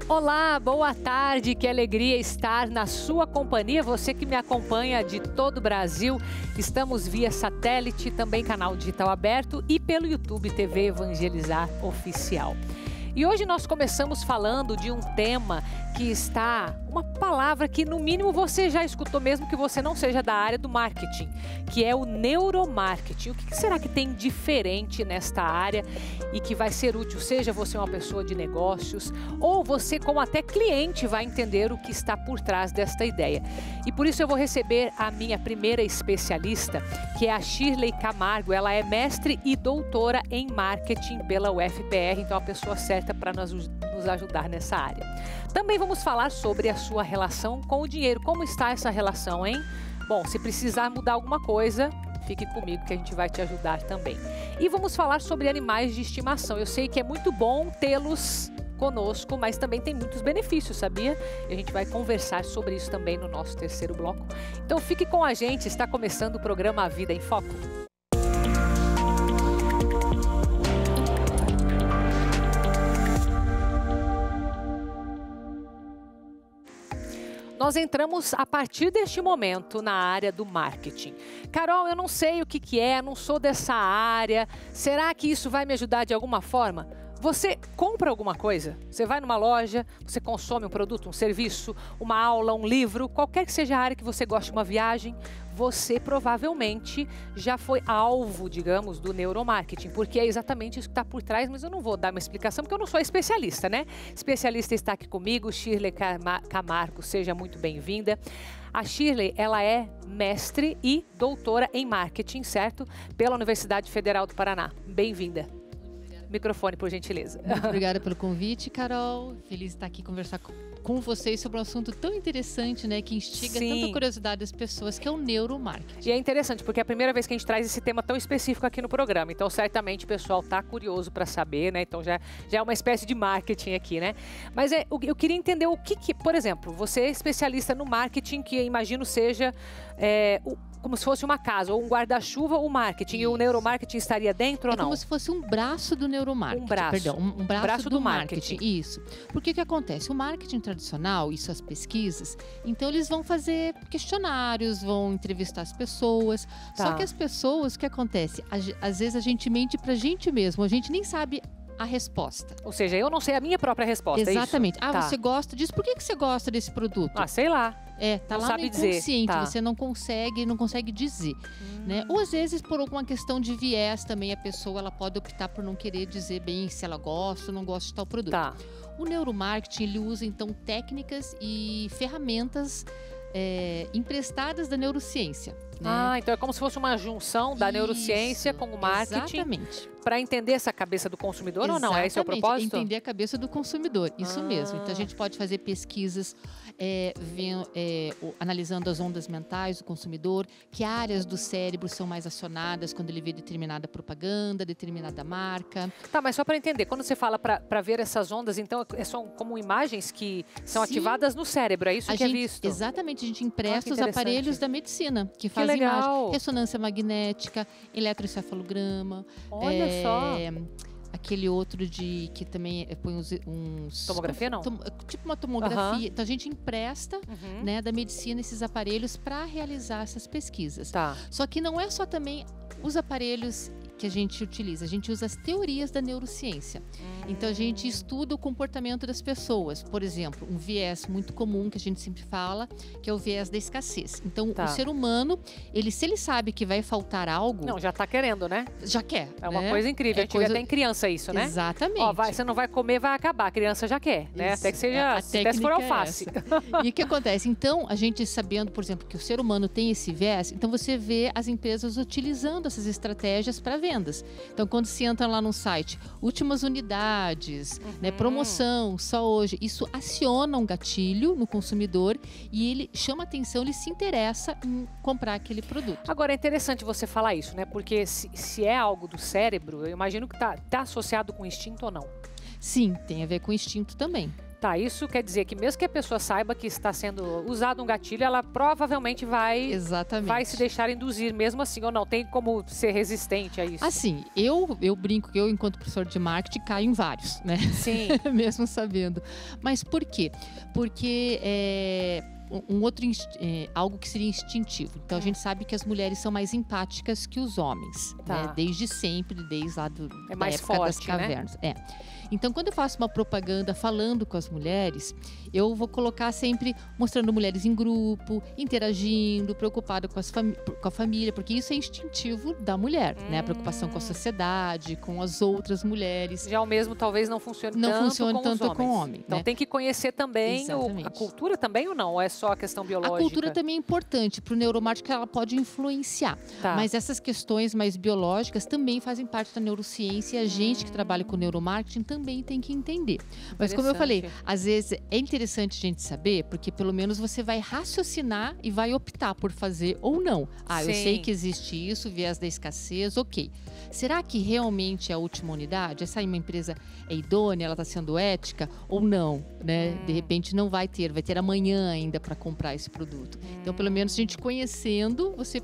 Olá, boa tarde, que alegria estar na sua companhia, você que me acompanha de todo o Brasil. Estamos via satélite, também canal digital aberto e pelo YouTube TV Evangelizar Oficial. E hoje nós começamos falando de um tema que está, uma palavra que no mínimo você já escutou mesmo que você não seja da área do marketing, que é o neuromarketing. O que será que tem diferente nesta área e que vai ser útil, seja você uma pessoa de negócios ou você como até cliente vai entender o que está por trás desta ideia. E por isso eu vou receber a minha primeira especialista, que é a Shirley Camargo. Ela é mestre e doutora em marketing pela UFPR, então é a pessoa certa para nos ajudar nessa área. Também vamos falar sobre a sua relação com o dinheiro. Como está essa relação, hein? Bom, se precisar mudar alguma coisa, fique comigo que a gente vai te ajudar também. E vamos falar sobre animais de estimação. Eu sei que é muito bom tê-los conosco, mas também tem muitos benefícios, sabia? E a gente vai conversar sobre isso também no nosso terceiro bloco. Então fique com a gente, está começando o programa A Vida em Foco. Nós entramos a partir deste momento na área do marketing. Carol, eu não sei o que é, não sou dessa área. Será que isso vai me ajudar de alguma forma? Você compra alguma coisa? Você vai numa loja, você consome um produto, um serviço, uma aula, um livro, qualquer que seja a área que você goste, uma viagem, você provavelmente já foi alvo, digamos, do neuromarketing, porque é exatamente isso que está por trás, mas eu não vou dar uma explicação, porque eu não sou especialista, né? Especialista está aqui comigo, Shirley Camargo, seja muito bem-vinda. A Shirley, ela é mestre e doutora em marketing, certo? Pela Universidade Federal do Paraná. Bem-vinda. Microfone, por gentileza. Muito obrigada pelo convite, Carol. Feliz de estar aqui conversar com vocês sobre um assunto tão interessante, né? Que instiga tanta curiosidade das pessoas, que é o neuromarketing. E é interessante, porque é a primeira vez que a gente traz esse tema tão específico aqui no programa. Então, certamente, o pessoal está curioso para saber, né? Então, já é uma espécie de marketing aqui, né? Mas eu queria entender o que, por exemplo, você é especialista no marketing, que eu imagino seja como se fosse uma casa, ou um guarda-chuva, o marketing. Isso. E o neuromarketing estaria dentro ou não? É como se fosse um braço do neuromarketing. Um braço do marketing. Isso. Porque o que acontece? O marketing tradicional e suas pesquisas, então eles vão fazer questionários, vão entrevistar as pessoas. Tá. Só que as pessoas, o que acontece? Às vezes a gente mente pra gente mesmo, a gente nem sabe a resposta. Ou seja, eu não sei a minha própria resposta. Exatamente. É isso? Você gosta disso, por que você gosta desse produto? Sei lá. Tá não lá no inconsciente, você não consegue dizer, né? Ou às vezes por alguma questão de viés também a pessoa ela pode optar por não querer dizer bem se ela gosta ou não gosta de tal produto. Tá. O neuromarketing ele usa então técnicas e ferramentas emprestadas da neurociência. Né? Então é como se fosse uma junção da neurociência com o marketing. Exatamente. Para entender essa cabeça do consumidor ou não? É esse o propósito? Entender a cabeça do consumidor, isso mesmo. Então a gente pode fazer pesquisas analisando as ondas mentais do consumidor, que áreas do cérebro são mais acionadas quando ele vê determinada propaganda, determinada marca. Tá, mas só para entender, quando você fala para ver essas ondas, então são como imagens que são ativadas no cérebro, é isso que é visto? Exatamente, a gente empresta os aparelhos da medicina, que fazem imagem, ressonância magnética, eletroencefalograma. Olha só. Aquele outro que também põe uns... Tomografia, não? Tipo uma tomografia. Então, a gente empresta né, da medicina esses aparelhos para realizar essas pesquisas. Tá. Só que não é só também os aparelhos que a gente utiliza. A gente usa as teorias da neurociência. Então, a gente estuda o comportamento das pessoas. Por exemplo, um viés muito comum que a gente sempre fala, que é o viés da escassez. Então, o ser humano, se ele sabe que vai faltar algo... Não, já tá querendo, né? Já quer. É uma coisa incrível. A gente vê até em criança isso, né? Exatamente. Você não vai comer, vai acabar. A criança já quer, né? Até que seja, até se for alface. E o que acontece? Então, a gente sabendo, por exemplo, que o ser humano tem esse viés, então você vê as empresas utilizando essas estratégias para vendas. Então, quando se entra lá no site, últimas unidades, né, promoção, só hoje, isso aciona um gatilho no consumidor e ele chama atenção, ele se interessa em comprar aquele produto. Agora, é interessante você falar isso, né? Porque se é algo do cérebro, eu imagino que tá associado com instinto ou não? Sim, tem a ver com instinto também. Tá, isso quer dizer que mesmo que a pessoa saiba que está sendo usado um gatilho, ela provavelmente vai se deixar induzir mesmo assim, ou não? Tem como ser resistente a isso? Assim, eu brinco que eu, enquanto professor de marketing, caio em vários, né? Sim. Mesmo sabendo. Mas por quê? Porque algo que seria instintivo. Então, a gente sabe que as mulheres são mais empáticas que os homens, né? Desde sempre, desde lá da época das cavernas. Né? Então, quando eu faço uma propaganda falando com as mulheres, eu vou colocar sempre mostrando mulheres em grupo, interagindo, preocupada com a família, porque isso é instintivo da mulher, né? A preocupação com a sociedade, com as outras mulheres. Já o mesmo talvez não funcione tanto com o homem. Então, né? Tem que conhecer também a cultura também ou não? Ou é só a questão biológica? A cultura também é importante para o neuromarketing, ela pode influenciar. Tá. Mas essas questões mais biológicas também fazem parte da neurociência e a gente que trabalha com neuromarketing também tem que entender. Mas como eu falei, às vezes é interessante a gente saber, porque pelo menos você vai raciocinar e vai optar por fazer ou não. Eu sei que existe isso, viés da escassez, ok. Será que realmente é a última unidade? Essa uma empresa é idônea, ela está sendo ética ou não? Né? De repente não vai ter amanhã ainda para comprar esse produto. Então, pelo menos a gente conhecendo, você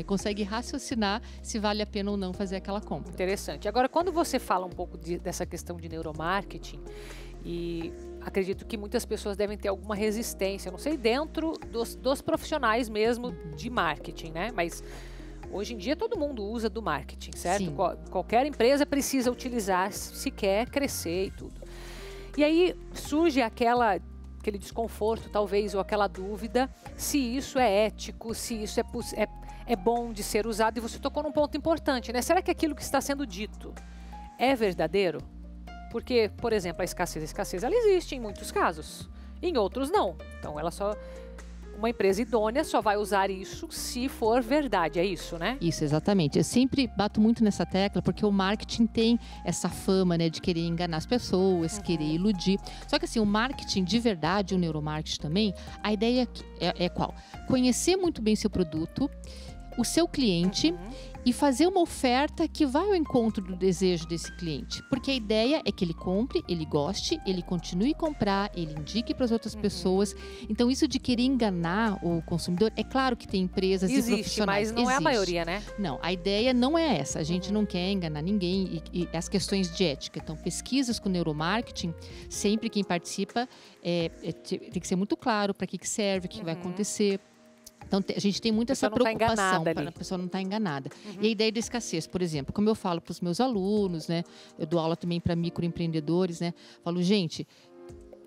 consegue raciocinar se vale a pena ou não fazer aquela compra. Interessante. Agora, quando você fala um pouco dessa questão de neuromarketing, e acredito que muitas pessoas devem ter alguma resistência, não sei, dentro dos profissionais mesmo de marketing, né? Mas hoje em dia todo mundo usa do marketing, certo? Qualquer empresa precisa utilizar se quer crescer e tudo. E aí surge aquele desconforto, talvez, ou aquela dúvida, se isso é ético, se isso é bom de ser usado. E você tocou num ponto importante, né? Será que aquilo que está sendo dito é verdadeiro? Porque, por exemplo, a escassez ela existe em muitos casos, em outros não. Então, uma empresa idônea só vai usar isso se for verdade, é isso, né? Isso, exatamente. Eu sempre bato muito nessa tecla, porque o marketing tem essa fama, né, de querer enganar as pessoas, querer iludir. Só que assim, o marketing de verdade, o neuromarketing também, a ideia é qual? Conhecer muito bem seu produto, o seu cliente e fazer uma oferta que vai ao encontro do desejo desse cliente. Porque a ideia é que ele compre, ele goste, ele continue a comprar, ele indique para as outras pessoas. Então, isso de querer enganar o consumidor, é claro que tem empresas e profissionais. Mas não é a maioria, né? Não, a ideia não é essa. A gente não quer enganar ninguém e as questões de ética. Então, pesquisas com neuromarketing, sempre quem participa tem que ser muito claro para que serve, o que vai acontecer. Então, a gente tem muito essa preocupação para a pessoa não estar enganada. E a ideia da escassez, por exemplo, como eu falo para os meus alunos, né? Eu dou aula também para microempreendedores, né? Falo, gente,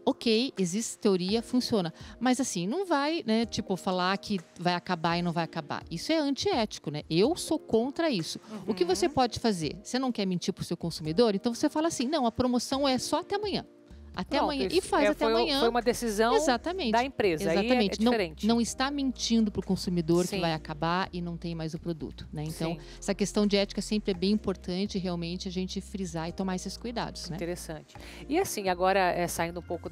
ok, existe teoria, funciona. Mas assim, não vai, né, falar que vai acabar e não vai acabar. Isso é antiético, né? Eu sou contra isso. O que você pode fazer? Você não quer mentir para o seu consumidor? Então, você fala assim, não, a promoção é só até amanhã. Até amanhã. E faz até amanhã. Foi uma decisão da empresa. Exatamente. Aí é diferente. Não está mentindo para o consumidor que vai acabar e não tem mais o produto. Né? Então, essa questão de ética sempre é bem importante, realmente, a gente frisar e tomar esses cuidados. Né? Interessante. E assim, agora, saindo um pouco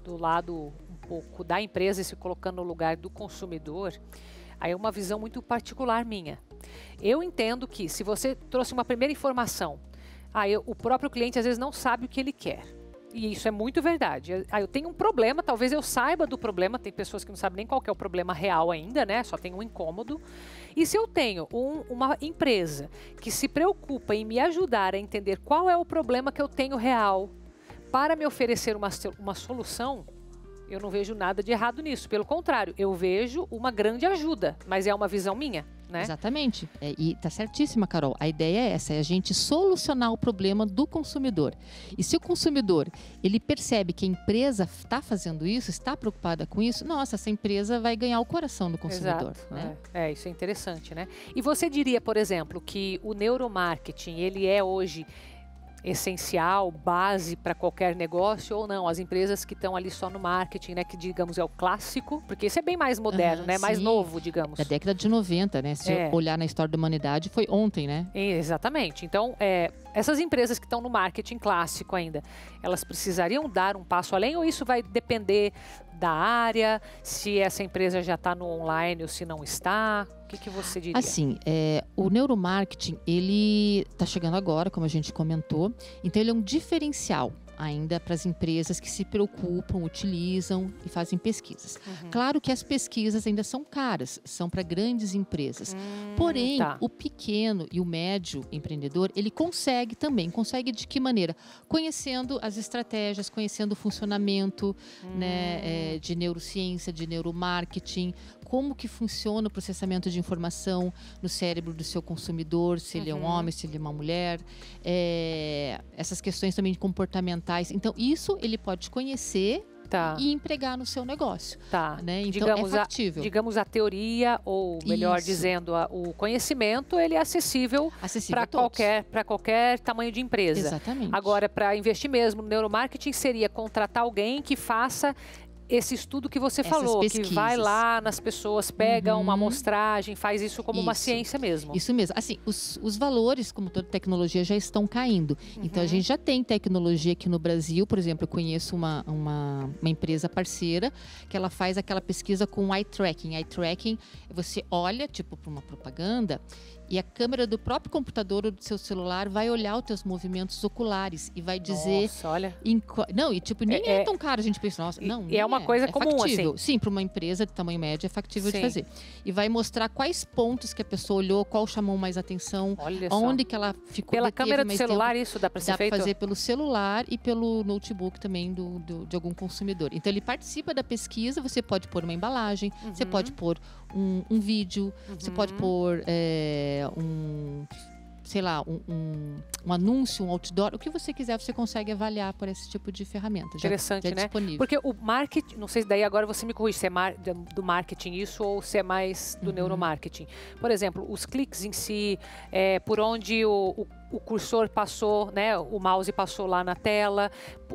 do lado um pouco da empresa e se colocando no lugar do consumidor, aí é uma visão muito particular minha. Eu entendo que se você trouxe uma primeira informação, o próprio cliente às vezes não sabe o que ele quer. E isso é muito verdade. Eu tenho um problema, talvez eu saiba do problema, tem pessoas que não sabem nem qual que é o problema real ainda, né? Só tem um incômodo. E se eu tenho uma empresa que se preocupa em me ajudar a entender qual é o problema que eu tenho real para me oferecer uma solução, eu não vejo nada de errado nisso. Pelo contrário, eu vejo uma grande ajuda, mas é uma visão minha. Né? Exatamente. E tá certíssima, Carol. A ideia é essa, é a gente solucionar o problema do consumidor. E se o consumidor, ele percebe que a empresa está fazendo isso, está preocupada com isso, nossa, essa empresa vai ganhar o coração do consumidor. Exato. Né? Isso é interessante, né? E você diria, por exemplo, que o neuromarketing, ele é hoje essencial, base para qualquer negócio ou não? As empresas que estão ali só no marketing, né, que digamos é o clássico, porque isso é bem mais moderno, né, mais novo, digamos. Da década de 90, né? Se olhar na história da humanidade, foi ontem, né? Exatamente. Então, essas empresas que estão no marketing clássico ainda, elas precisariam dar um passo além ou isso vai depender da área, se essa empresa já está no online ou se não está? O que você diria? Assim, o neuromarketing, ele está chegando agora, como a gente comentou, então ele é um diferencial. ainda para as empresas que se preocupam, utilizam e fazem pesquisas. Claro que as pesquisas ainda são caras, são para grandes empresas. Porém, o pequeno e o médio empreendedor, ele consegue também. Consegue de que maneira? Conhecendo as estratégias, conhecendo o funcionamento, né, de neurociência, de neuromarketing, como que funciona o processamento de informação no cérebro do seu consumidor, se ele é um homem, se ele é uma mulher, essas questões também comportamentais. Então, isso ele pode conhecer e empregar no seu negócio. Né? Então, digamos, é factível. Digamos, a teoria, ou melhor dizendo, o conhecimento, ele é acessível para qualquer tamanho de empresa. Exatamente. Agora, para investir mesmo no neuromarketing, seria contratar alguém que faça esse estudo que você falou, que vai lá nas pessoas, pega uma amostragem, faz isso como uma ciência mesmo. Isso mesmo. Assim, os valores, como toda tecnologia, já estão caindo. Então, a gente já tem tecnologia aqui no Brasil. Por exemplo, eu conheço uma empresa parceira que ela faz aquela pesquisa com eye tracking. Eye tracking, você olha, tipo, para uma propaganda, e a câmera do próprio computador ou do seu celular vai olhar os teus movimentos oculares e vai dizer... Nossa, olha... Não, e tipo, nem é tão caro. A gente pensa, nossa, não, é uma coisa comum, factível. assim. Sim, para uma empresa de tamanho médio é factível de fazer. E vai mostrar quais pontos que a pessoa olhou, qual chamou mais atenção, onde que ela ficou... Pela câmera do celular, isso dá para ser feito? Dá para fazer pelo celular e pelo notebook também de algum consumidor. Então, ele participa da pesquisa, você pode pôr uma embalagem, você pode pôr um vídeo, você pode pôr sei lá, um anúncio, um outdoor, o que você quiser, você consegue avaliar por esse tipo de ferramenta. Interessante, já é né? Disponível. Porque o marketing, não sei se daí agora você me corrige, se é do marketing isso ou se é mais do neuromarketing. Por exemplo, os cliques em si, por onde o cursor passou, né? O mouse passou lá na tela,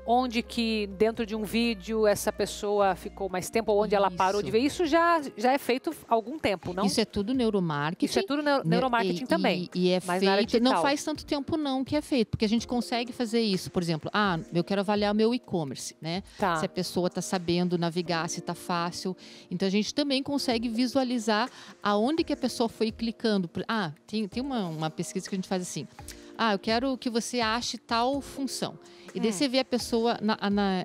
onde que dentro de um vídeo essa pessoa ficou mais tempo, ou onde ela parou de ver. Isso já é feito há algum tempo, não? Isso é tudo neuromarketing. Isso é tudo neuromarketing também. E é feito, não faz tanto tempo não que é feito, porque a gente consegue fazer isso. Por exemplo, eu quero avaliar o meu e-commerce, né? Se a pessoa está sabendo navegar, se está fácil. Então, a gente também consegue visualizar aonde que a pessoa foi clicando. Tem uma pesquisa que a gente faz assim. Eu quero que você ache tal função. E daí você vê a pessoa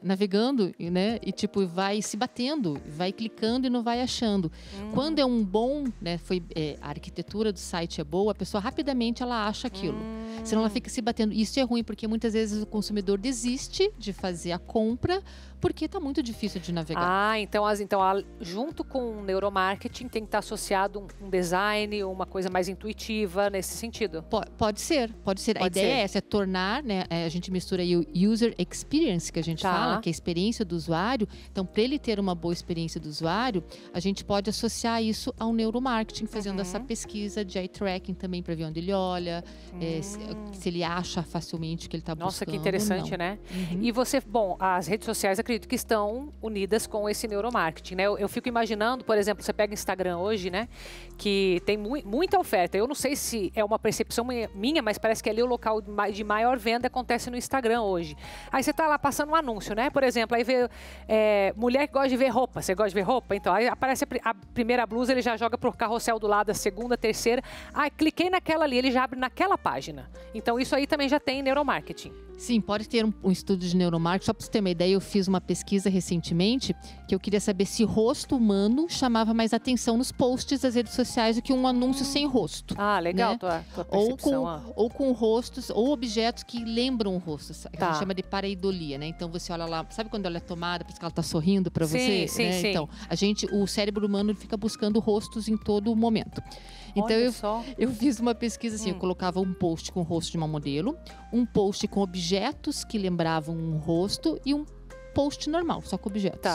navegando, né? E tipo, vai se batendo, vai clicando e não vai achando. Quando é um bom, né? A arquitetura do site é boa, a pessoa rapidamente ela acha aquilo. Senão ela fica se batendo. Isso é ruim, porque muitas vezes o consumidor desiste de fazer a compra porque está muito difícil de navegar. Então junto com o neuromarketing tem que estar associado um design, uma coisa mais intuitiva nesse sentido. Pode ser. A ideia é essa, é tornar, né? A gente mistura aí o user experience, que a gente fala, que é a experiência do usuário. Então, para ele ter uma boa experiência do usuário, a gente pode associar isso ao neuromarketing, fazendo essa pesquisa de eye tracking também, para ver onde ele olha, se ele acha facilmente o que ele está buscando. Nossa, que interessante, né? E as redes sociais, acredito que estão unidas com esse neuromarketing, né? Eu fico imaginando, por exemplo, você pega Instagram hoje, né? Que tem muita oferta. Eu não sei se é uma percepção minha, mas parece que ali o local de maior venda acontece no Instagram hoje. Aí você tá lá passando um anúncio, né? Por exemplo, aí vê mulher que gosta de ver roupa. Você gosta de ver roupa? Então, aí aparece a primeira blusa, ele já joga pro carrossel do lado, a segunda, a terceira. Cliquei naquela ali, ele já abre naquela página. Então, isso aí também já tem neuromarketing. Sim, pode ter um estudo de neuromarketing. Só para você ter uma ideia, eu fiz uma pesquisa recentemente que eu queria saber se rosto humano chamava mais atenção nos posts das redes sociais do que um anúncio sem rosto. Legal, né? tua percepção. Ou com rostos, ou objetos que lembram rostos. A gente chama de pareidolia, né? Então, você olha lá, sabe quando ela é tomada, parece que ela está sorrindo para você? Sim, né? sim. Então, o cérebro humano fica buscando rostos em todo momento. Então, eu fiz uma pesquisa assim, eu colocava um post com o rosto de uma modelo, um post com objetos que lembravam um rosto e um post normal, só com objetos.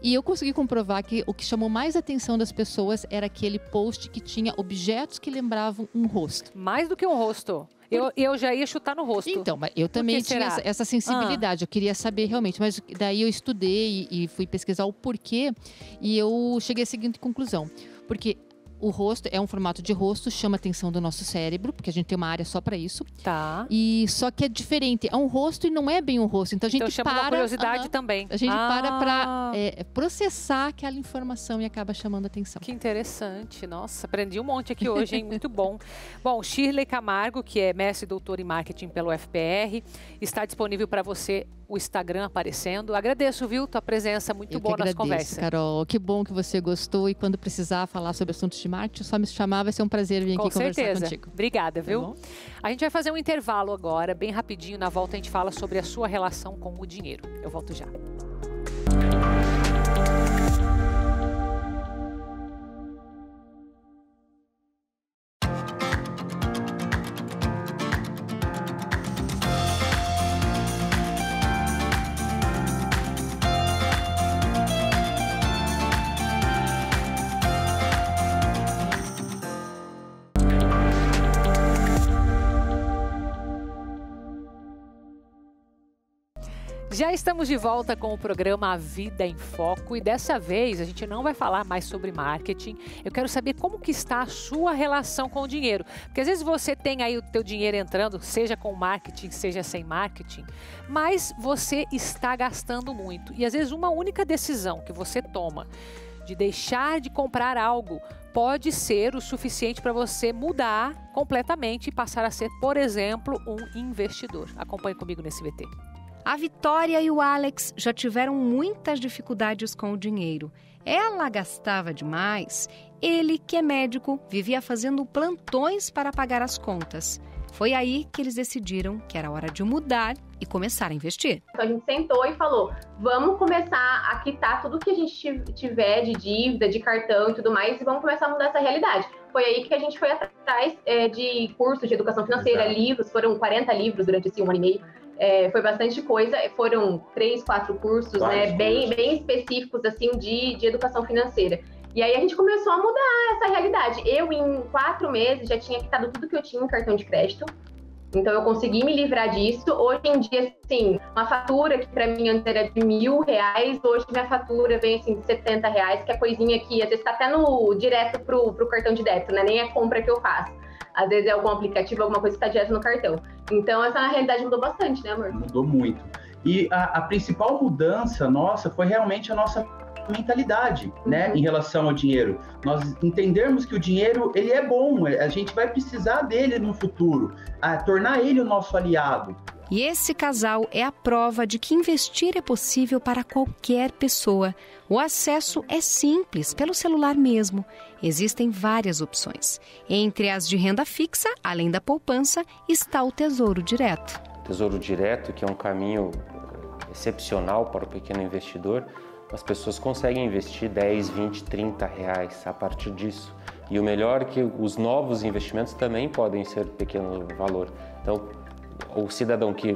E eu consegui comprovar que o que chamou mais atenção das pessoas era aquele post que tinha objetos que lembravam um rosto. Mais do que um rosto. Eu já ia chutar no rosto. Então, mas eu também tinha essa sensibilidade. Eu queria saber realmente. Mas daí eu estudei e fui pesquisar o porquê. E eu cheguei à seguinte conclusão. Porque o rosto é um formato de rosto, chama a atenção do nosso cérebro, porque a gente tem uma área só para isso. E só que é diferente. É um rosto e não é bem um rosto. Então a gente chama uma curiosidade também. A gente para processar aquela informação e acaba chamando a atenção. Que interessante. Nossa, aprendi um monte aqui hoje, hein? Muito bom. Bom, Shirley Camargo, que é mestre e doutor em marketing pelo FPR, está disponível para você o Instagram aparecendo. Agradeço, viu, tua presença muito boa nas conversas. Carol, que bom que você gostou e quando precisar falar sobre assuntos de marketing, só me chamar, vai ser um prazer vir aqui conversar contigo. Obrigada, viu? A gente vai fazer um intervalo agora, bem rapidinho. Na volta a gente fala sobre a sua relação com o dinheiro. Eu volto já. Já estamos de volta com o programa A Vida em Foco e dessa vez a gente não vai falar mais sobre marketing. Eu quero saber como que está a sua relação com o dinheiro. Porque às vezes você tem aí o teu dinheiro entrando, seja com marketing, seja sem marketing, mas você está gastando muito. E às vezes uma única decisão que você toma de deixar de comprar algo pode ser o suficiente para você mudar completamente e passar a ser, por exemplo, um investidor. Acompanhe comigo nesse VT. A Vitória e o Alex já tiveram muitas dificuldades com o dinheiro. Ela gastava demais. Ele, que é médico, vivia fazendo plantões para pagar as contas. Foi aí que eles decidiram que era hora de mudar e começar a investir. Então a gente sentou e falou, vamos começar a quitar tudo que a gente tiver de dívida, de cartão e tudo mais, e vamos começar a mudar essa realidade. Foi aí que a gente foi atrás de cursos de educação financeira, livros, foram 40 livros durante esse 1 ano e meio. Foi bastante coisa, foram 3, 4 cursos, né, bem específicos assim, de educação financeira. E aí a gente começou a mudar essa realidade. Eu, em 4 meses, já tinha quitado tudo que eu tinha em cartão de crédito. Então, eu consegui me livrar disso. Hoje em dia, assim, uma fatura que para mim antes era de R$1.000, hoje minha fatura vem, assim, de R$70, que é coisinha que às vezes está até direto pro cartão de débito, né? Nem é compra que eu faço. Às vezes é algum aplicativo, alguma coisa que está direto no cartão. Então, essa realidade mudou bastante, né, amor? Mudou muito. E a principal mudança nossa foi realmente a nossa mentalidade, né, em relação ao dinheiro. Nós entendermos que o dinheiro, ele é bom, a gente vai precisar dele no futuro, tornar ele o nosso aliado. E esse casal é a prova de que investir é possível para qualquer pessoa. O acesso é simples, pelo celular mesmo. Existem várias opções. Entre as de renda fixa, além da poupança, está o Tesouro Direto. Tesouro Direto, que é um caminho excepcional para o pequeno investidor, as pessoas conseguem investir 10, 20, 30 reais a partir disso. E o melhor é que os novos investimentos também podem ser pequeno valor. Então, o cidadão que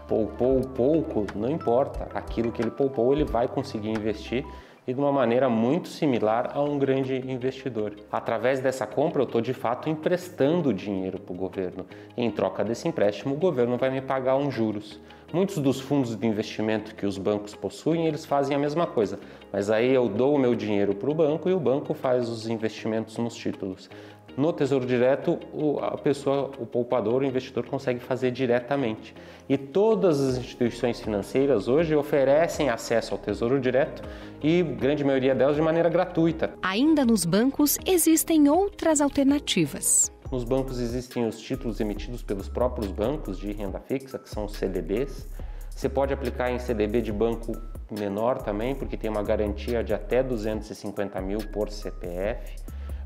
poupou pouco, não importa, aquilo que ele poupou, ele vai conseguir investir e de uma maneira muito similar a um grande investidor. Através dessa compra, eu estou de fato emprestando dinheiro para o governo. Em troca desse empréstimo, o governo vai me pagar uns juros. Muitos dos fundos de investimento que os bancos possuem, eles fazem a mesma coisa. Mas aí eu dou o meu dinheiro para o banco e o banco faz os investimentos nos títulos. No Tesouro Direto, a pessoa, o poupador, o investidor consegue fazer diretamente. E todas as instituições financeiras hoje oferecem acesso ao Tesouro Direto e grande maioria delas de maneira gratuita. Ainda nos bancos existem outras alternativas. Nos bancos existem os títulos emitidos pelos próprios bancos de renda fixa, que são os CDBs. Você pode aplicar em CDB de banco menor também, porque tem uma garantia de até 250 mil por CPF.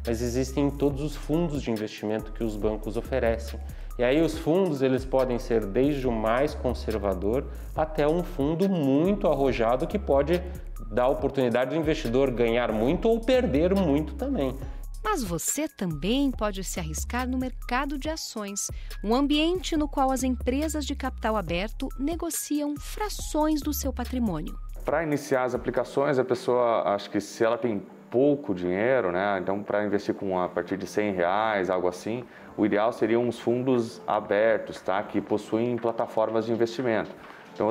Mas existem todos os fundos de investimento que os bancos oferecem. E aí os fundos, eles podem ser desde o mais conservador até um fundo muito arrojado que pode dar a oportunidade do investidor ganhar muito ou perder muito também. Mas você também pode se arriscar no mercado de ações, um ambiente no qual as empresas de capital aberto negociam frações do seu patrimônio. Para iniciar as aplicações, a pessoa, acho que se ela tem pouco dinheiro, né? Então para investir a partir de R$100, algo assim, o ideal seriam os fundos abertos, tá? Que possuem plataformas de investimento. Então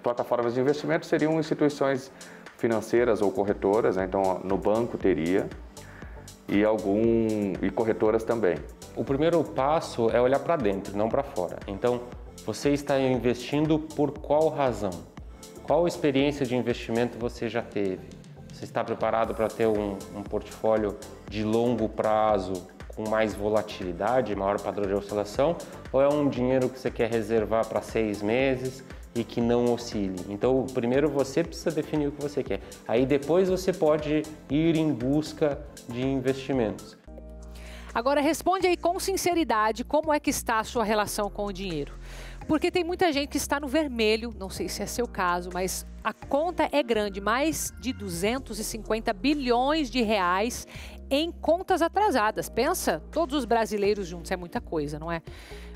plataformas de investimento seriam instituições financeiras ou corretoras, né? Então no banco teria e corretoras também. O primeiro passo é olhar para dentro, não para fora. Então você está investindo por qual razão? Qual experiência de investimento você já teve? Você está preparado para ter um portfólio de longo prazo, com mais volatilidade, maior padrão de oscilação? Ou é um dinheiro que você quer reservar para 6 meses e que não oscile. Então, primeiro você precisa definir o que você quer. Aí depois você pode ir em busca de investimentos. Agora responde aí com sinceridade como é que está a sua relação com o dinheiro. Porque tem muita gente que está no vermelho, não sei se é seu caso, mas a conta é grande, mais de 250 bilhões de reais em contas atrasadas. Pensa, todos os brasileiros juntos, é muita coisa, não é?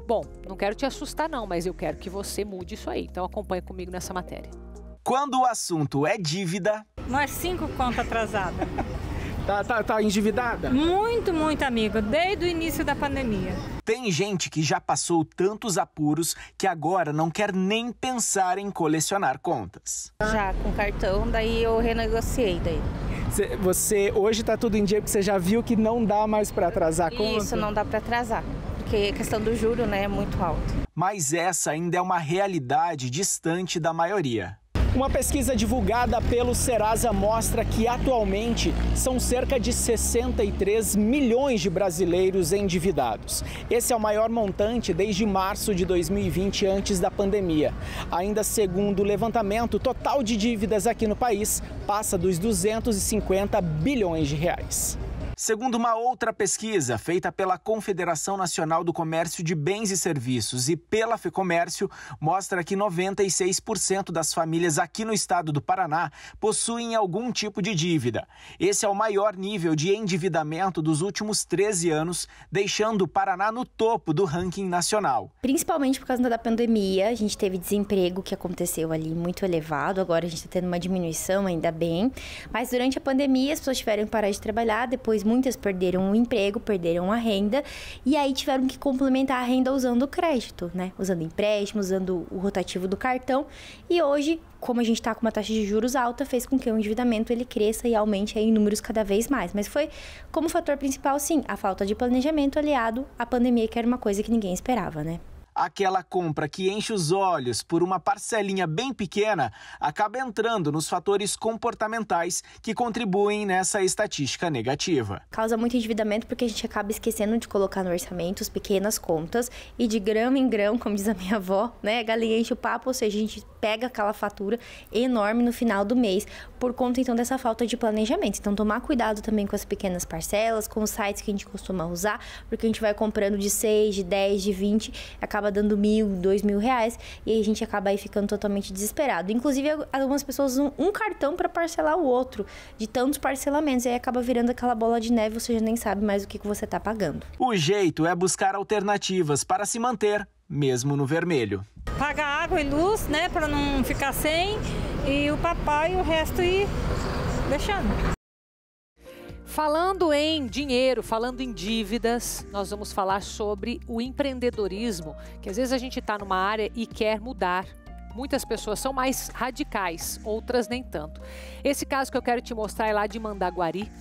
Bom, não quero te assustar não, mas eu quero que você mude isso aí. Então acompanha comigo nessa matéria. Quando o assunto é dívida... Nós 5 contas atrasadas. Tá endividada? Muito, amigo, desde o início da pandemia. Tem gente que já passou tantos apuros que agora não quer nem pensar em colecionar contas. Já com cartão, daí eu renegociei daí. Você hoje tá tudo em dia porque você já viu que não dá mais para atrasar a conta? Isso, não dá para atrasar, porque a questão do juro, né, é muito alta. Mas essa ainda é uma realidade distante da maioria. Uma pesquisa divulgada pelo Serasa mostra que atualmente são cerca de 63 milhões de brasileiros endividados. Esse é o maior montante desde março de 2020, antes da pandemia. Ainda segundo o levantamento, o total de dívidas aqui no país passa dos 250 bilhões de reais. Segundo uma outra pesquisa feita pela Confederação Nacional do Comércio de Bens e Serviços e pela FEComércio, mostra que 96% das famílias aqui no estado do Paraná possuem algum tipo de dívida. Esse é o maior nível de endividamento dos últimos 13 anos, deixando o Paraná no topo do ranking nacional. Principalmente por causa da pandemia, a gente teve desemprego que aconteceu ali muito elevado, agora a gente está tendo uma diminuição, ainda bem. Mas durante a pandemia as pessoas tiveram que parar de trabalhar, depois muitas perderam o emprego, perderam a renda e aí tiveram que complementar a renda usando o crédito, né? Usando empréstimo, usando o rotativo do cartão. E hoje, como a gente está com uma taxa de juros alta, fez com que o endividamento ele cresça e aumente em números cada vez mais. Mas foi como fator principal, sim, a falta de planejamento aliado à pandemia, que era uma coisa que ninguém esperava, né? Aquela compra que enche os olhos por uma parcelinha bem pequena acaba entrando nos fatores comportamentais que contribuem nessa estatística negativa. Causa muito endividamento porque a gente acaba esquecendo de colocar no orçamento as pequenas contas e de grão em grão, como diz a minha avó, né? Galinha enche o papo, ou seja, a gente pega aquela fatura enorme no final do mês por conta então dessa falta de planejamento. Então tomar cuidado também com as pequenas parcelas, com os sites que a gente costuma usar, porque a gente vai comprando de 6, de 10, de 20, acaba dando R$1.000, R$2.000 e aí a gente acaba aí ficando totalmente desesperado. Inclusive, algumas pessoas usam um cartão para parcelar o outro, de tantos parcelamentos, e aí acaba virando aquela bola de neve, você já nem sabe mais o que você está pagando. O jeito é buscar alternativas para se manter, mesmo no vermelho. Paga água e luz, né, para não ficar sem, e o papai e o resto ir deixando. Falando em dinheiro, falando em dívidas, nós vamos falar sobre o empreendedorismo, que às vezes a gente está numa área e quer mudar. Muitas pessoas são mais radicais, outras nem tanto. Esse caso que eu quero te mostrar é lá de Mandaguari,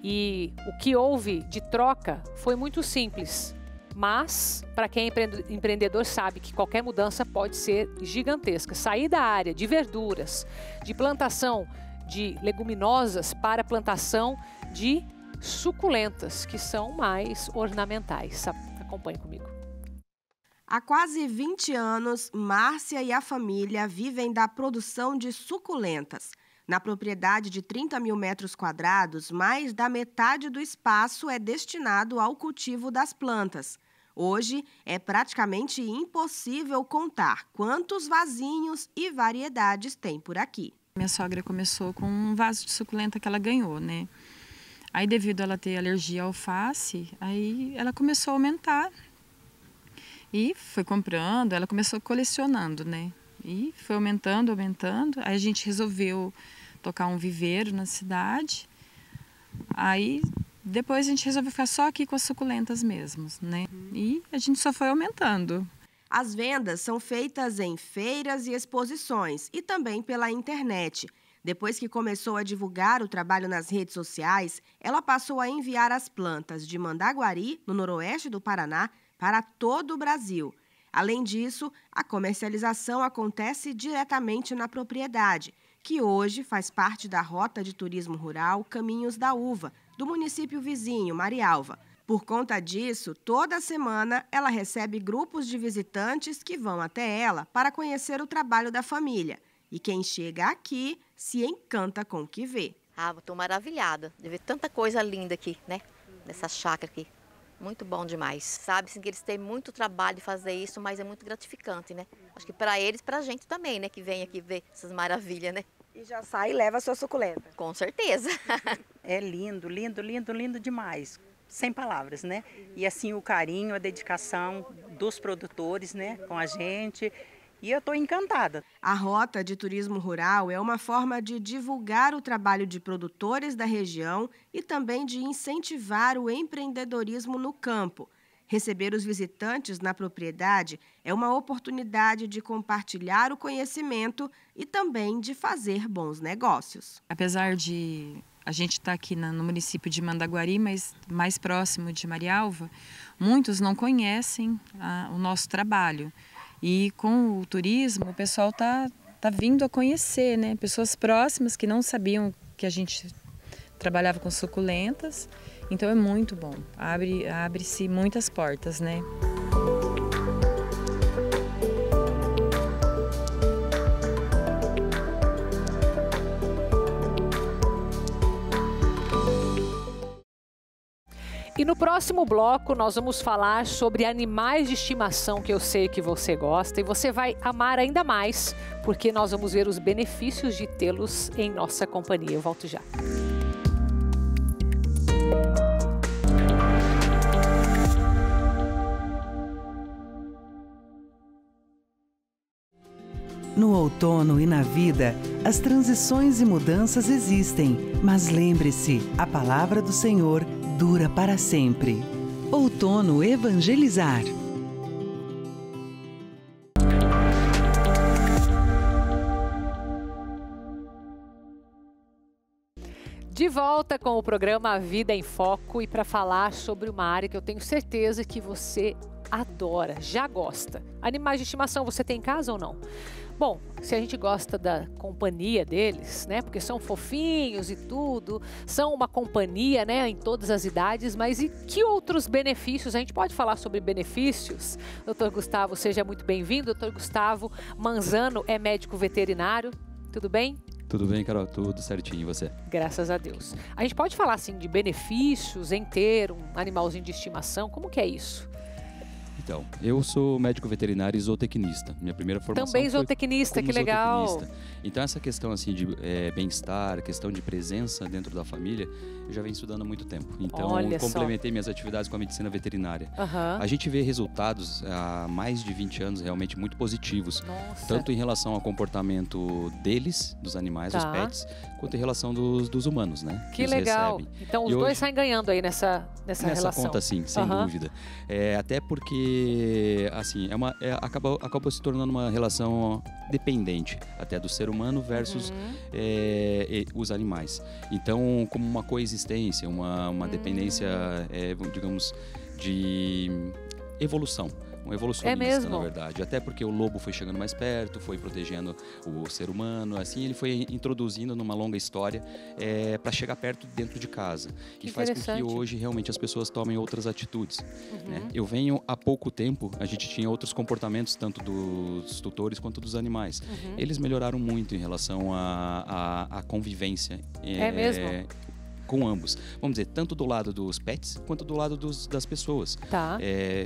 e o que houve de troca foi muito simples. Mas, para quem é empreendedor sabe que qualquer mudança pode ser gigantesca. Sair da área de verduras, de plantação de leguminosas para plantação de suculentas, que são mais ornamentais. Acompanhe comigo. Há quase 20 anos, Márcia e a família vivem da produção de suculentas. Na propriedade de 30 mil metros quadrados, mais da metade do espaço é destinado ao cultivo das plantas. Hoje, é praticamente impossível contar quantos vasinhos e variedades tem por aqui. Minha sogra começou com um vaso de suculenta que ela ganhou, né? Aí, devido a ela ter alergia à alface, aí ela começou a aumentar. E foi comprando, ela começou colecionando, né? E foi aumentando. Aí a gente resolveu tocar um viveiro na cidade. Aí depois a gente resolveu ficar só aqui com as suculentas mesmo, né? E a gente só foi aumentando. As vendas são feitas em feiras e exposições e também pela internet. Depois que começou a divulgar o trabalho nas redes sociais, ela passou a enviar as plantas de Mandaguari, no noroeste do Paraná, para todo o Brasil. Além disso, a comercialização acontece diretamente na propriedade, que hoje faz parte da Rota de Turismo Rural Caminhos da Uva, do município vizinho, Marialva. Por conta disso, toda semana ela recebe grupos de visitantes que vão até ela para conhecer o trabalho da família. E quem chega aqui se encanta com o que vê. Estou maravilhada de ver tanta coisa linda aqui, né? Nessa chácara aqui. Muito bom demais. Sabe, sim, que eles têm muito trabalho de fazer isso, mas é muito gratificante, né? Acho que para eles, para a gente também, né? Que vem aqui ver essas maravilhas, né? E já sai e leva a sua suculenta. Com certeza. É lindo, lindo, lindo, lindo demais. Sem palavras, né? E assim o carinho, a dedicação dos produtores, né? Com a gente. E eu estou encantada. A Rota de Turismo Rural é uma forma de divulgar o trabalho de produtores da região e também de incentivar o empreendedorismo no campo. Receber os visitantes na propriedade é uma oportunidade de compartilhar o conhecimento e também de fazer bons negócios. Apesar de a gente estar aqui no município de Mandaguari, mas mais próximo de Marialva, muitos não conhecem o nosso trabalho. E com o turismo, o pessoal tá vindo a conhecer, né? Pessoas próximas que não sabiam que a gente trabalhava com suculentas. Então é muito bom, abre-se muitas portas, né? E no próximo bloco nós vamos falar sobre animais de estimação, que eu sei que você gosta, e você vai amar ainda mais, porque nós vamos ver os benefícios de tê-los em nossa companhia. Eu volto já. No outono e na vida, as transições e mudanças existem, mas lembre-se, a palavra do Senhor dura para sempre. Outono Evangelizar. De volta com o programa Vida em Foco e para falar sobre uma área que eu tenho certeza que você adora, já gosta. Animais de estimação você tem em casa ou não? Bom, se a gente gosta da companhia deles, né, porque são fofinhos e tudo, são uma companhia, né, em todas as idades, mas e que outros benefícios? A gente pode falar sobre benefícios? Doutor Gustavo, seja muito bem-vindo. Doutor Gustavo Manzano é médico veterinário, tudo bem? Tudo bem, Carol? Tudo certinho, e você? Graças a Deus. A gente pode falar, assim, de benefícios em ter um animalzinho de estimação? Como que é isso? Então, eu sou médico veterinário e zootecnista. Minha primeira formação também zootecnista, que legal. Zootecnista. Então, essa questão assim de bem-estar, questão de presença dentro da família, eu já venho estudando há muito tempo. Então, complementei minhas atividades com a medicina veterinária. A gente vê resultados há mais de 20 anos realmente muito positivos. Nossa. Tanto em relação ao comportamento deles, dos animais, os pets, quanto em relação dos humanos, né? Que legal. Recebem. Então, os dois saem ganhando aí nessa relação. Nessa conta, sim, sem dúvida. Até porque assim, acabou se tornando uma relação dependente até do ser humano versus os animais. Então, como uma coexistência, uma dependência, digamos, de evolução. Um evolucionista, na verdade. Até porque o lobo foi chegando mais perto, foi protegendo o ser humano, assim ele foi introduzindo numa longa história para chegar perto dentro de casa. E faz com que hoje realmente as pessoas tomem outras atitudes. Né? Eu venho há pouco tempo, a gente tinha outros comportamentos, tanto dos tutores quanto dos animais. Eles melhoraram muito em relação à convivência. É mesmo? Com ambos. Vamos dizer, tanto do lado dos pets, quanto do lado das pessoas.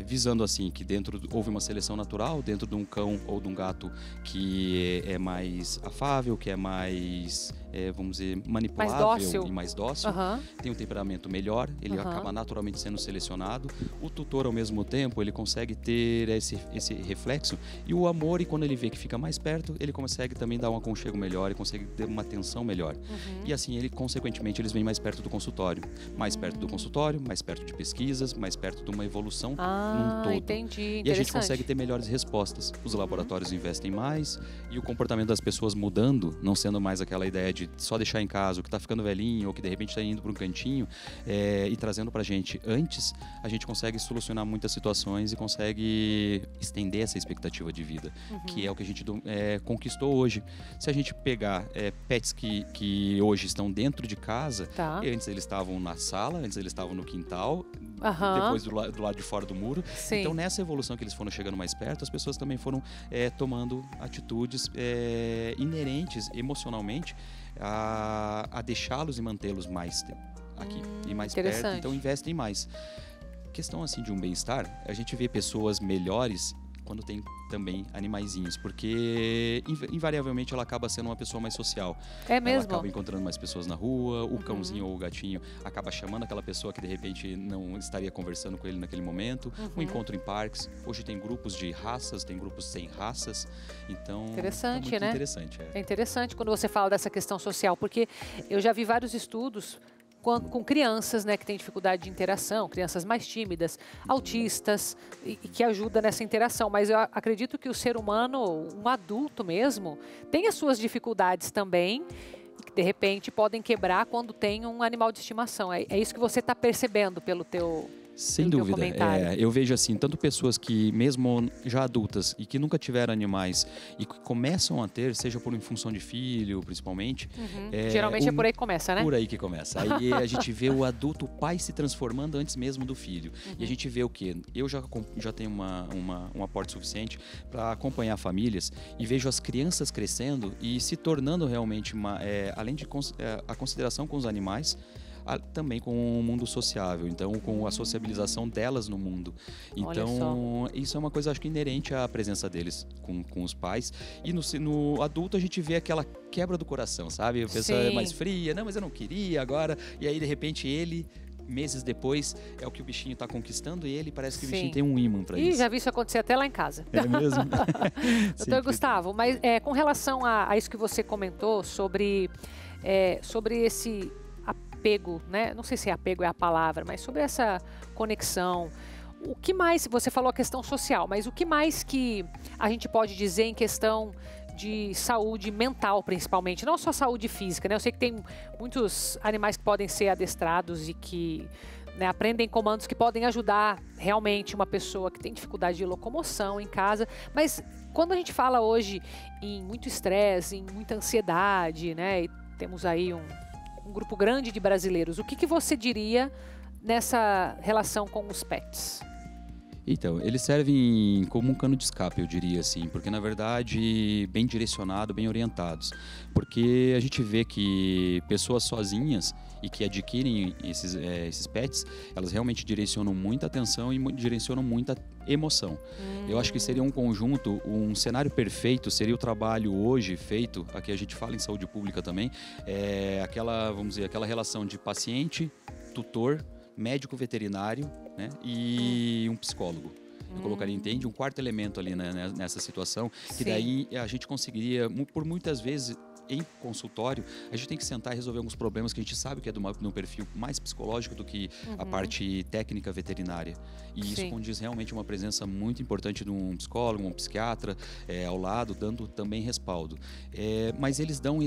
Visando assim, que houve uma seleção natural dentro de um cão ou de um gato que é mais afável, que é mais, vamos dizer, manipulável e mais dócil. Tem um temperamento melhor, ele acaba naturalmente sendo selecionado. O tutor, ao mesmo tempo, ele consegue ter esse reflexo. E o amor, e quando ele vê que fica mais perto, ele consegue também dar um aconchego melhor, ele consegue ter uma atenção melhor. E assim, consequentemente, eles vêm mais perto do consultório. Mais perto do consultório, mais perto de pesquisas, mais perto de uma evolução num todo. Entendi. E a gente consegue ter melhores respostas. Os laboratórios investem mais e o comportamento das pessoas mudando, não sendo mais aquela ideia de só deixar em casa o que está ficando velhinho ou que de repente está indo para um cantinho e trazendo para a gente antes, a gente consegue solucionar muitas situações e consegue estender essa expectativa de vida, que é o que a gente conquistou hoje. Se a gente pegar pets que hoje estão dentro de casa, Antes eles estavam na sala, antes eles estavam no quintal, depois do lado de fora do muro. Sim. Então, nessa evolução que eles foram chegando mais perto, as pessoas também foram tomando atitudes inerentes emocionalmente a deixá-los e mantê-los mais aqui e mais perto. Então, investem mais. Questão assim de um bem-estar, a gente vê pessoas melhores quando tem também animaizinhos, porque invariavelmente ela acaba sendo uma pessoa mais social. É mesmo? Ela acaba encontrando mais pessoas na rua, o cãozinho ou o gatinho acaba chamando aquela pessoa que de repente não estaria conversando com ele naquele momento. Um encontro em parques. Hoje tem grupos de raças, tem grupos sem raças. Então, interessante, muito né? Interessante. É interessante quando você fala dessa questão social, porque eu já vi vários estudos com crianças, né, que têm dificuldade de interação, crianças mais tímidas, autistas, e que ajuda nessa interação. Mas eu acredito que o ser humano, um adulto mesmo, tem as suas dificuldades também, que de repente podem quebrar quando tem um animal de estimação. É isso que você está percebendo pelo teu... Sem dúvida. Eu vejo assim, tanto pessoas que, mesmo já adultas e que nunca tiveram animais e que começam a ter, seja por em função de filho, principalmente. Geralmente é por aí que começa, né? Por aí que começa. Aí a gente vê o adulto, o pai se transformando antes mesmo do filho. E a gente vê o quê? Eu já tenho um aporte suficiente para acompanhar famílias e vejo as crianças crescendo e se tornando realmente, além de a consideração com os animais, também com o mundo sociável, então com a sociabilização delas no mundo. Então isso é uma coisa, acho que inerente à presença deles com os pais. E no adulto a gente vê aquela quebra do coração, sabe? A pessoa é mais fria, não, mas eu não queria agora, e aí de repente ele... meses depois, é o que o bichinho está conquistando e ele parece que o bichinho tem um ímã para isso. Já vi isso acontecer até lá em casa. É mesmo? Doutor Gustavo, mas com relação a isso que você comentou sobre esse apego, né? Não sei se apego é a palavra, mas sobre essa conexão. O que mais, você falou a questão social, mas o que mais que a gente pode dizer em questão de saúde mental, principalmente, não só saúde física, né? Eu sei que tem muitos animais que podem ser adestrados e que, né, aprendem comandos que podem ajudar realmente uma pessoa que tem dificuldade de locomoção em casa, mas quando a gente fala hoje em muito estresse, em muita ansiedade, né? E temos aí um grupo grande de brasileiros, o que você diria nessa relação com os pets? Então, eles servem como um cano de escape, eu diria assim, porque na verdade bem direcionado, bem orientados, porque a gente vê que pessoas sozinhas e que adquirem esses pets, elas realmente direcionam muita atenção e direcionam muita emoção. Eu acho que seria um conjunto, um cenário perfeito seria o trabalho hoje feito, aqui a gente fala em saúde pública também, vamos dizer, aquela relação de paciente, tutor, médico veterinário, né, e um psicólogo. Eu colocaria, entende? Um quarto elemento ali, né, nessa situação, que daí a gente conseguiria, por muitas vezes, em consultório, a gente tem que sentar e resolver alguns problemas que a gente sabe que é de um perfil mais psicológico do que a parte técnica veterinária. E isso condiz realmente uma presença muito importante de um psicólogo, um psiquiatra ao lado, dando também respaldo. Mas eles dão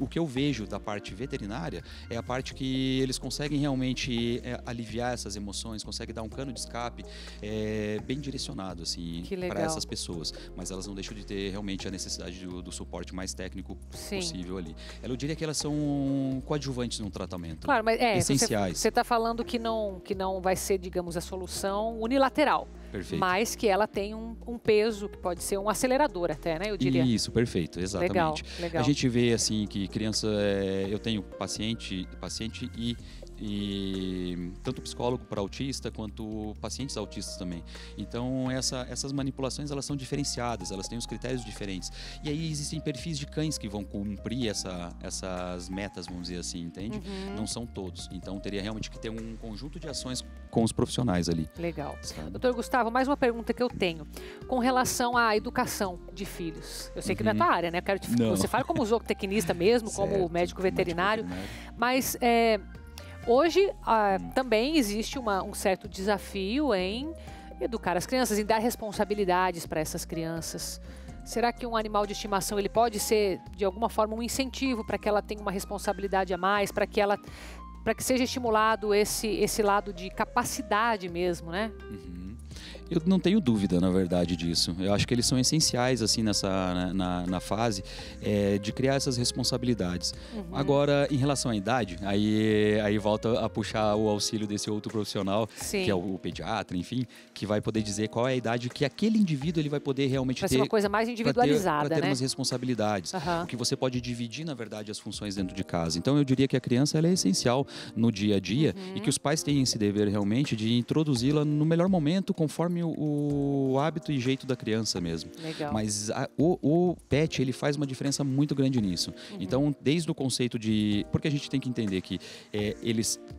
o que eu vejo da parte veterinária é a parte que eles conseguem realmente aliviar essas emoções, conseguem dar um cano de escape bem direcionado assim, para essas pessoas. Mas elas não deixam de ter realmente a necessidade do suporte mais técnico possível ali. Eu diria que elas são coadjuvantes num tratamento. Claro, mas essenciais. Você está falando que não vai ser, digamos, a solução unilateral. Perfeito. Mas que ela tem um peso que pode ser um acelerador até, né? Eu diria. Isso, perfeito, exatamente. Legal. A gente vê assim que criança, eu tenho paciente e tanto psicólogo para autista quanto pacientes autistas também. Então essas manipulações elas são diferenciadas, elas têm os critérios diferentes. E aí existem perfis de cães que vão cumprir essas metas, vamos dizer assim, entende? Não são todos. Então teria realmente que ter um conjunto de ações com os profissionais ali. Legal. Doutor Gustavo, mais uma pergunta que eu tenho com relação à educação de filhos. Eu sei que não é tua área, né? Eu quero que você fale como zootecnista mesmo, como médico veterinário, mas hoje também existe um certo desafio em educar as crianças, em dar responsabilidades para essas crianças. Será que um animal de estimação ele pode ser, de alguma forma, um incentivo para que ela tenha uma responsabilidade a mais, para que seja estimulado esse lado de capacidade mesmo, né? Eu não tenho dúvida, na verdade, disso. Eu acho que eles são essenciais, assim, na fase de criar essas responsabilidades. Agora, em relação à idade, aí volta a puxar o auxílio desse outro profissional, que é o pediatra, enfim, que vai poder dizer qual é a idade que aquele indivíduo ele vai poder realmente ter. Vai ser uma coisa mais individualizada, para ter né? umas responsabilidades. Que você pode dividir, na verdade, as funções dentro de casa. Então, eu diria que a criança ela é essencial no dia a dia e que os pais têm esse dever realmente de introduzi-la no melhor momento, conforme o hábito e jeito da criança mesmo. Legal. Mas o pet, ele faz uma diferença muito grande nisso. Então, desde o conceito de... Porque a gente tem que entender que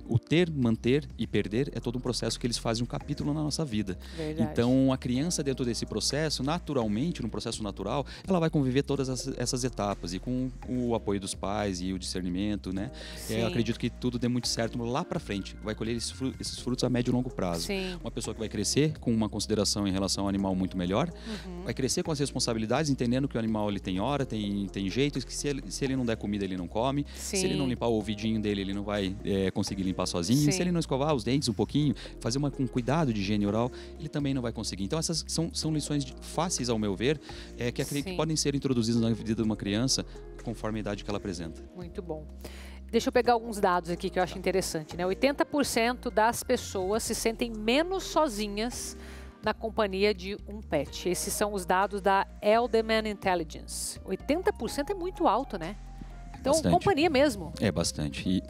o ter, manter e perder é todo um processo que eles fazem um capítulo na nossa vida. Verdade. Então, a criança dentro desse processo, naturalmente, num processo natural, ela vai conviver todas essas etapas e com o apoio dos pais e o discernimento, né? Eu acredito que tudo dê muito certo lá pra frente. Vai colher esses frutos a médio e longo prazo. Uma pessoa que vai crescer com uma consideração em relação ao animal muito melhor, vai crescer com as responsabilidades, entendendo que o animal ele tem hora, tem jeito, que se ele não der comida, ele não come. Se ele não limpar o ouvidinho dele, ele não vai conseguir limpar sozinho. Se ele não escovar os dentes um pouquinho, fazer um cuidado de higiene oral, ele também não vai conseguir. Então, essas são lições fáceis, ao meu ver, que podem ser introduzidas na vida de uma criança conforme a idade que ela apresenta. Muito bom. Deixa eu pegar alguns dados aqui que eu acho interessante, né? 80% das pessoas se sentem menos sozinhas na companhia de um pet. Esses são os dados da Elderman Intelligence. 80% é muito alto, né? Então, bastante. Companhia mesmo. É bastante.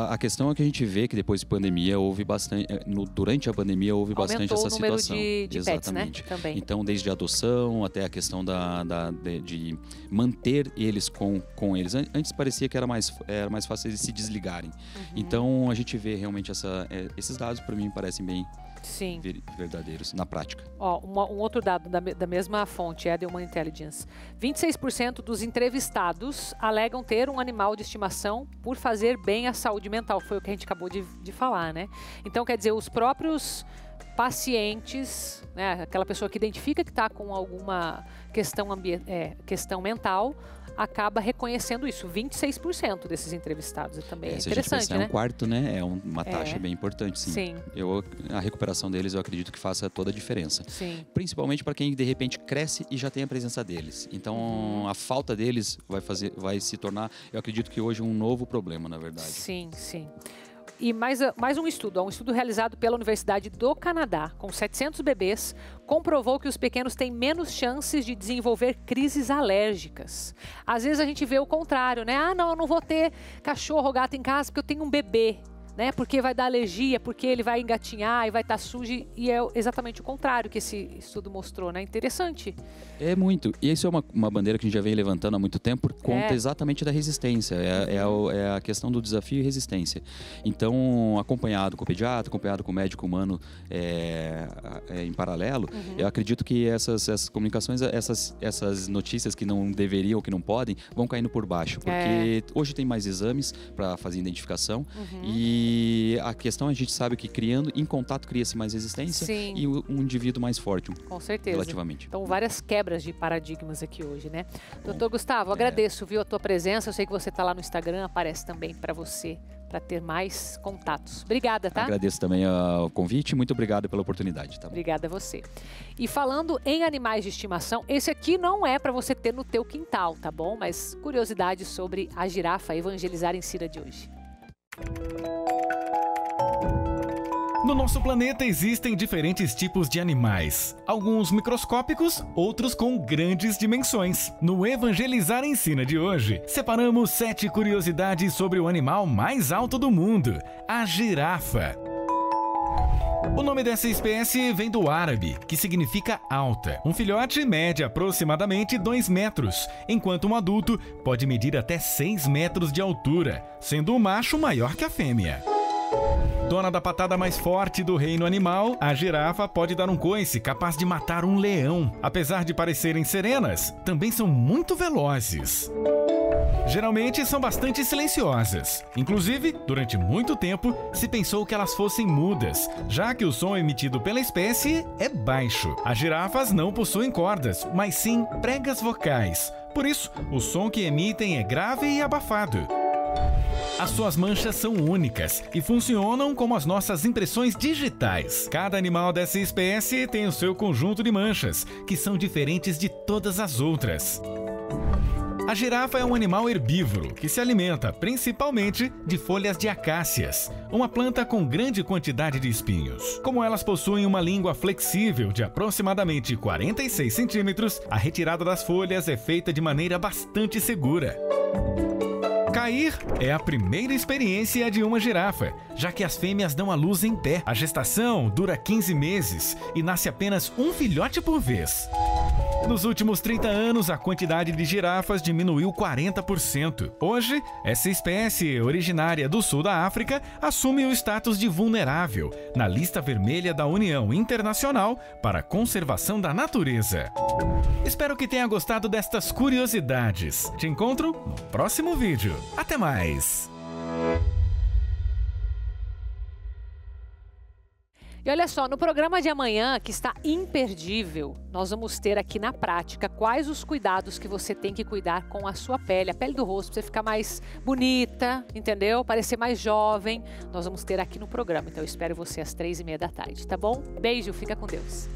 A questão é que a gente vê que depois de pandemia houve bastante, durante a pandemia houve bastante essa situação. De exatamente. Pets, né? Também. Então, desde a adoção até a questão de manter eles com eles. Antes parecia que era mais fácil eles se desligarem. Então, a gente vê realmente esses dados, para mim, parecem bem verdadeiros na prática. Um outro dado da mesma fonte, é a Elderman Intelligence. 26% dos entrevistados alegam ter um animal de estimação por fazer bem à saúde mental. Foi o que a gente acabou de falar, né? Então, quer dizer, os próprios pacientes, né, aquela pessoa que identifica que está com alguma questão mental, acaba reconhecendo isso. 26% desses entrevistados também é interessante, né? É um quarto, né? É uma taxa bem importante, sim. A recuperação deles, eu acredito que faça toda a diferença. Principalmente para quem, de repente, cresce e já tem a presença deles. Então, a falta deles vai se tornar, eu acredito que hoje, um novo problema, na verdade. Sim. E mais um estudo realizado pela Universidade do Canadá, com 700 bebês, comprovou que os pequenos têm menos chances de desenvolver crises alérgicas. Às vezes a gente vê o contrário, né? Ah, não, eu não vou ter cachorro ou gato em casa porque eu tenho um bebê, né? Porque vai dar alergia, porque ele vai engatinhar e vai estar sujo. E é exatamente o contrário que esse estudo mostrou, né? Interessante. É muito. E isso é uma bandeira que a gente já vem levantando há muito tempo por conta exatamente da resistência. É a questão do desafio e resistência. Então, acompanhado com o pediatra, acompanhado com o médico humano em paralelo, eu acredito que essas comunicações, essas notícias que não deveriam, que não podem, vão caindo por baixo. Porque hoje tem mais exames para fazer identificação e a questão, a gente sabe que em contato cria-se mais resistência e um indivíduo mais forte. Com certeza. Relativamente. Então, várias quebras de paradigmas aqui hoje, né? Doutor Gustavo, agradeço, a tua presença. Eu sei que você está lá no Instagram, aparece também para você, para ter mais contatos. Obrigada, tá? Agradeço também o convite, muito obrigado pela oportunidade. Tá? Obrigada a você. E falando em animais de estimação, esse aqui não é para você ter no teu quintal, tá bom? Mas curiosidades sobre a girafa Evangelizar Encina de hoje. No nosso planeta existem diferentes tipos de animais, alguns microscópicos, outros com grandes dimensões. No Evangelizar Ensina de hoje, separamos 7 curiosidades sobre o animal mais alto do mundo, a girafa. O nome dessa espécie vem do árabe, que significa alta. Um filhote mede aproximadamente 2 metros, enquanto um adulto pode medir até 6 metros de altura, sendo o macho maior que a fêmea. Dona da patada mais forte do reino animal, a girafa pode dar um coice capaz de matar um leão. Apesar de parecerem serenas, também são muito velozes. Geralmente são bastante silenciosas. Inclusive, durante muito tempo, se pensou que elas fossem mudas, já que o som emitido pela espécie é baixo. As girafas não possuem cordas, mas sim pregas vocais. Por isso, o som que emitem é grave e abafado. As suas manchas são únicas e funcionam como as nossas impressões digitais. Cada animal dessa espécie tem o seu conjunto de manchas, que são diferentes de todas as outras. A girafa é um animal herbívoro que se alimenta principalmente de folhas de acácias, uma planta com grande quantidade de espinhos. Como elas possuem uma língua flexível de aproximadamente 46 centímetros, a retirada das folhas é feita de maneira bastante segura. Cair é a primeira experiência de uma girafa, já que as fêmeas dão à luz em pé. A gestação dura 15 meses e nasce apenas um filhote por vez. Nos últimos 30 anos, a quantidade de girafas diminuiu 40%. Hoje, essa espécie, originária do sul da África, assume o status de vulnerável na lista vermelha da União Internacional para a Conservação da Natureza. Espero que tenha gostado destas curiosidades. Te encontro no próximo vídeo. Até mais! E olha só, no programa de amanhã, que está imperdível, nós vamos ter aqui na prática quais os cuidados que você tem que cuidar com a sua pele, a pele do rosto, para você ficar mais bonita, entendeu? Parecer mais jovem. Nós vamos ter aqui no programa, então eu espero você às 3h30 da tarde, tá bom? Beijo, fica com Deus.